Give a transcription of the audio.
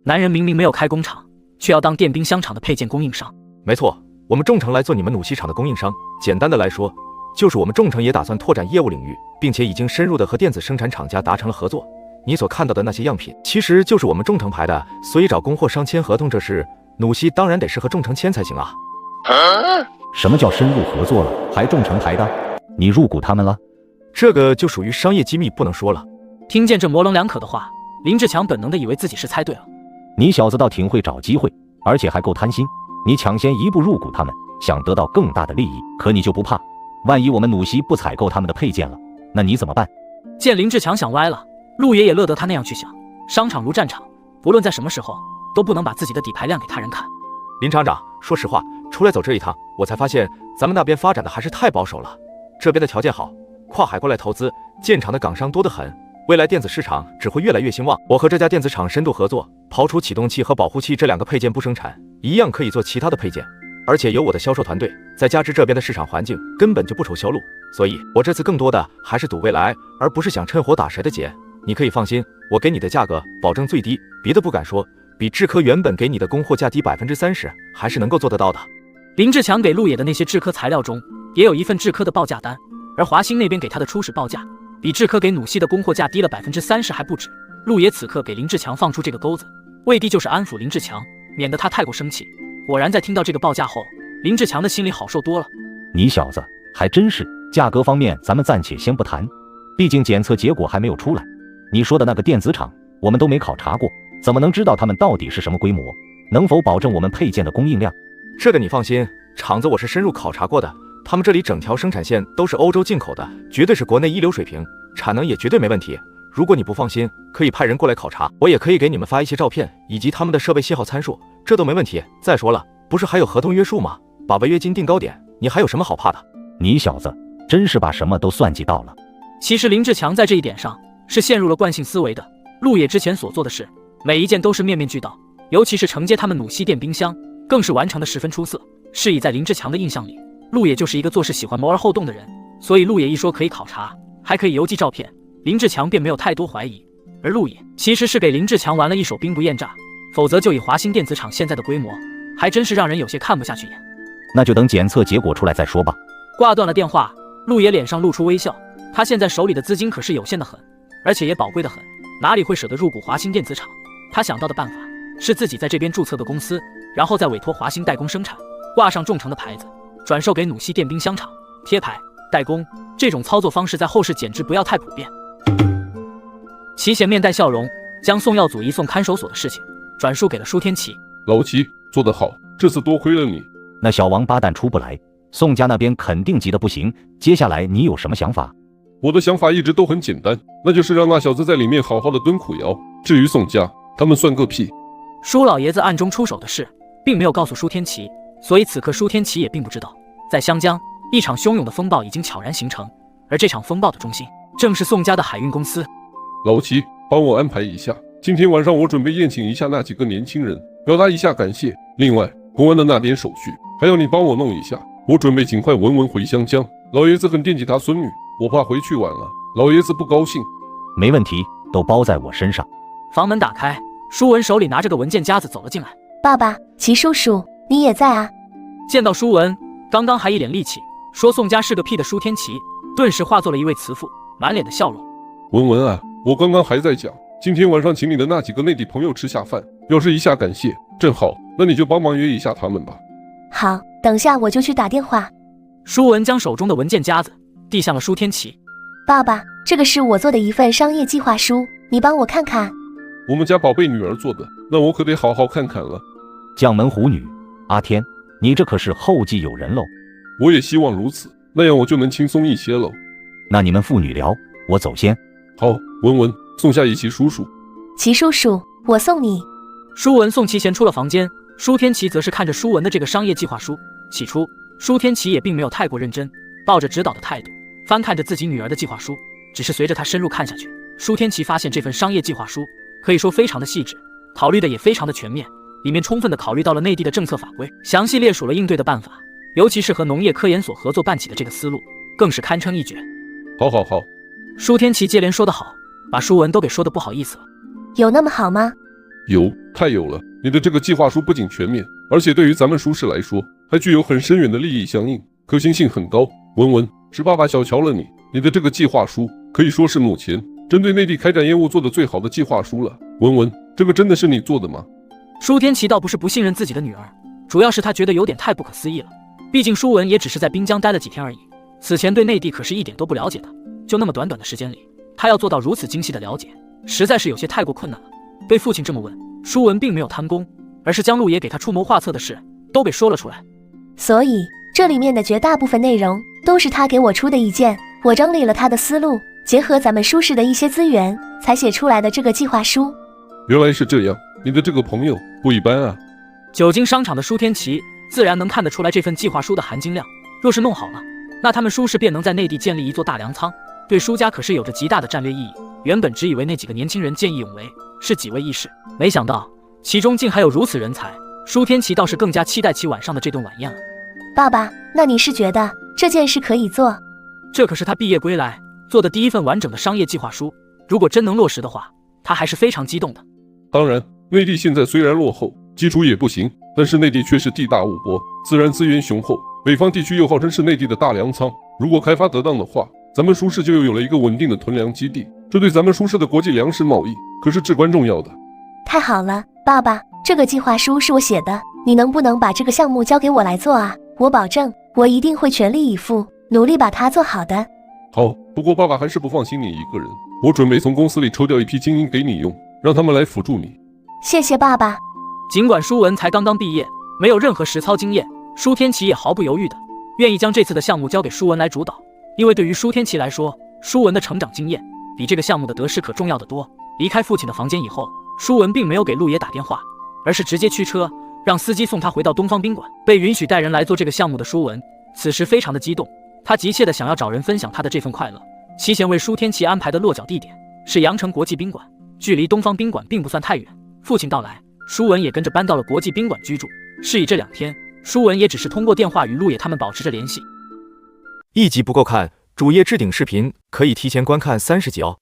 男人明明没有开工厂，却要当电冰箱厂的配件供应商。没错，我们众诚来做你们努西厂的供应商。简单的来说，就是我们众诚也打算拓展业务领域，并且已经深入的和电子生产厂家达成了合作。你所看到的那些样品，其实就是我们众诚牌的，所以找供货商签合同这事，努西当然得是和众诚签才行啊。什么叫深入合作了，还众诚牌的？你入股他们了？这个就属于商业机密，不能说了。听见这模棱两可的话，林志强本能的以为自己是猜对了。你小子倒挺会找机会，而且还够贪心。你抢先一步入股他们，想得到更大的利益，可你就不怕，万一我们努西不采购他们的配件了，那你怎么办？见林志强想歪了，陆爷也乐得他那样去想。商场如战场，不论在什么时候，都不能把自己的底牌亮给他人看。林厂长，说实话，出来走这一趟，我才发现咱们那边发展的还是太保守了。这边的条件好，跨海过来投资建厂的港商多得很，未来电子市场只会越来越兴旺。我和这家电子厂深度合作，刨除启动器和保护器这2个配件不生产，一样可以做其他的配件，而且有我的销售团队，再加之这边的市场环境，根本就不愁销路。所以我这次更多的还是赌未来，而不是想趁火打谁的劫。你可以放心，我给你的价格保证最低，别的不敢说，比智科原本给你的供货价低30%，还是能够做得到的。林志强给陆野的那些智科材料中，也有一份智科的报价单，而华兴那边给他的初始报价，比智科给努西的供货价低了30%还不止。陆野此刻给林志强放出这个钩子，为的就是安抚林志强，免得他太过生气。果然在听到这个报价后，林志强的心里好受多了。你小子还真是，价格方面咱们暂且先不谈，毕竟检测结果还没有出来。你说的那个电子厂，我们都没考察过，怎么能知道他们到底是什么规模，能否保证我们配件的供应量？这个你放心，厂子我是深入考察过的，他们这里整条生产线都是欧洲进口的，绝对是国内一流水平，产能也绝对没问题。如果你不放心，可以派人过来考察，我也可以给你们发一些照片以及他们的设备信号参数，这都没问题。再说了，不是还有合同约束吗？把违约金定高点，你还有什么好怕的？你小子真是把什么都算计到了。其实林志强在这一点上是陷入了惯性思维的。陆野之前所做的事，每一件都是面面俱到，尤其是承接他们努西电冰箱，更是完成的十分出色。是以在林志强的印象里，陆野就是一个做事喜欢谋而后动的人，所以陆野一说可以考察，还可以邮寄照片，林志强便没有太多怀疑。而陆野其实是给林志强玩了一手兵不厌诈，否则就以华兴电子厂现在的规模，还真是让人有些看不下去眼。那就等检测结果出来再说吧。挂断了电话，陆野脸上露出微笑，他现在手里的资金可是有限的很，而且也宝贵的很，哪里会舍得入股华兴电子厂？他想到的办法是自己在这边注册个公司，然后再委托华兴代工生产，挂上众诚的牌子，转售给努西电冰箱厂，贴牌代工。这种操作方式在后世简直不要太普遍。齐贤面带笑容，将送药组移送看守所的事情转述给了舒天琪。老齐做得好，这次多亏了你。那小王八蛋出不来，宋家那边肯定急得不行，接下来你有什么想法？我的想法一直都很简单，那就是让那小子在里面好好的蹲苦窑。至于宋家，他们算个屁。舒老爷子暗中出手的事并没有告诉舒天琪，所以此刻舒天琪也并不知道，在湘江一场汹涌的风暴已经悄然形成，而这场风暴的中心正是宋家的海运公司。老齐，帮我安排一下，今天晚上我准备宴请一下那几个年轻人，表达一下感谢。另外公安的那点手续还要你帮我弄一下，我准备尽快文文回湘江。老爷子很惦记他孙女，我怕回去晚了老爷子不高兴。没问题，都包在我身上。房门打开，舒文手里拿着个文件夹子走了进来。爸爸，齐叔叔，你也在啊？见到舒文，刚刚还一脸戾气说宋家是个屁的舒天琪，顿时化作了一位慈父，满脸的笑容。文文啊，我刚刚还在讲，今天晚上请你的那几个内地朋友吃下饭，表示一下感谢。正好，那你就帮忙约一下他们吧。好，等下我就去打电话。舒文将手中的文件夹子递向了舒天琪。爸爸，这个是我做的一份商业计划书，你帮我看看。我们家宝贝女儿做的，那我可得好好看看了。将门虎女，阿天，你这可是后继有人喽。我也希望如此，那样我就能轻松一些喽。那你们父女聊，我走先。好，文文，送下一齐叔叔。齐叔叔，我送你。舒文送齐贤出了房间，舒天琪则是看着舒文的这个商业计划书。起初舒天琪也并没有太过认真，抱着指导的态度翻看着自己女儿的计划书，只是随着他深入看下去，舒天琪发现这份商业计划书可以说非常的细致，考虑的也非常的全面，里面充分的考虑到了内地的政策法规，详细列数了应对的办法，尤其是和农业科研所合作办起的这个思路更是堪称一绝。好好好，舒天琪接连说得好，把舒文都给说得不好意思了。有那么好吗？有，太有了！你的这个计划书不仅全面，而且对于咱们舒氏来说，还具有很深远的利益相应，可行性很高。文文，是爸爸小瞧了你，你的这个计划书可以说是目前针对内地开展业务做的最好的计划书了。文文，这个真的是你做的吗？舒天琪倒不是不信任自己的女儿，主要是他觉得有点太不可思议了。毕竟舒文也只是在滨江待了几天而已，此前对内地可是一点都不了解的。就那么短短的时间里，他要做到如此精细的了解，实在是有些太过困难了。被父亲这么问，舒文并没有贪功，而是将陆爷给他出谋划策的事都给说了出来。所以这里面的绝大部分内容都是他给我出的意见，我整理了他的思路，结合咱们舒氏的一些资源，才写出来的这个计划书。原来是这样，你的这个朋友不一般啊。久经商场的舒天琪自然能看得出来这份计划书的含金量，若是弄好了，那他们舒氏便能在内地建立一座大粮仓，对舒家可是有着极大的战略意义。原本只以为那几个年轻人见义勇为，是几位义士，没想到其中竟还有如此人才。舒天琪倒是更加期待起晚上的这顿晚宴了。爸爸，那你是觉得这件事可以做？这可是他毕业归来做的第一份完整的商业计划书，如果真能落实的话，他还是非常激动的。当然，内地现在虽然落后，基础也不行，但是内地却是地大物博，自然资源雄厚，北方地区又号称是内地的大粮仓，如果开发得当的话，咱们舒氏就又有了一个稳定的囤粮基地，这对咱们舒氏的国际粮食贸易可是至关重要的。太好了，爸爸，这个计划书是我写的，你能不能把这个项目交给我来做啊？我保证，我一定会全力以赴，努力把它做好的。好，不过爸爸还是不放心你一个人，我准备从公司里抽调一批精英给你用，让他们来辅助你。谢谢爸爸。尽管舒文才刚刚毕业，没有任何实操经验，舒天琪也毫不犹豫的愿意将这次的项目交给舒文来主导，因为对于舒天琪来说，舒文的成长经验比这个项目的得失可重要得多。离开父亲的房间以后，舒文并没有给陆爷打电话，而是直接驱车让司机送他回到东方宾馆。被允许带人来做这个项目的舒文此时非常的激动，他急切的想要找人分享他的这份快乐。齐贤为舒天琪安排的落脚地点是阳城国际宾馆，距离东方宾馆并不算太远。父亲到来，舒文也跟着搬到了国际宾馆居住。是以这2天，舒文也只是通过电话与陆野他们保持着联系。一集不够看，主页置顶视频可以提前观看30集哦。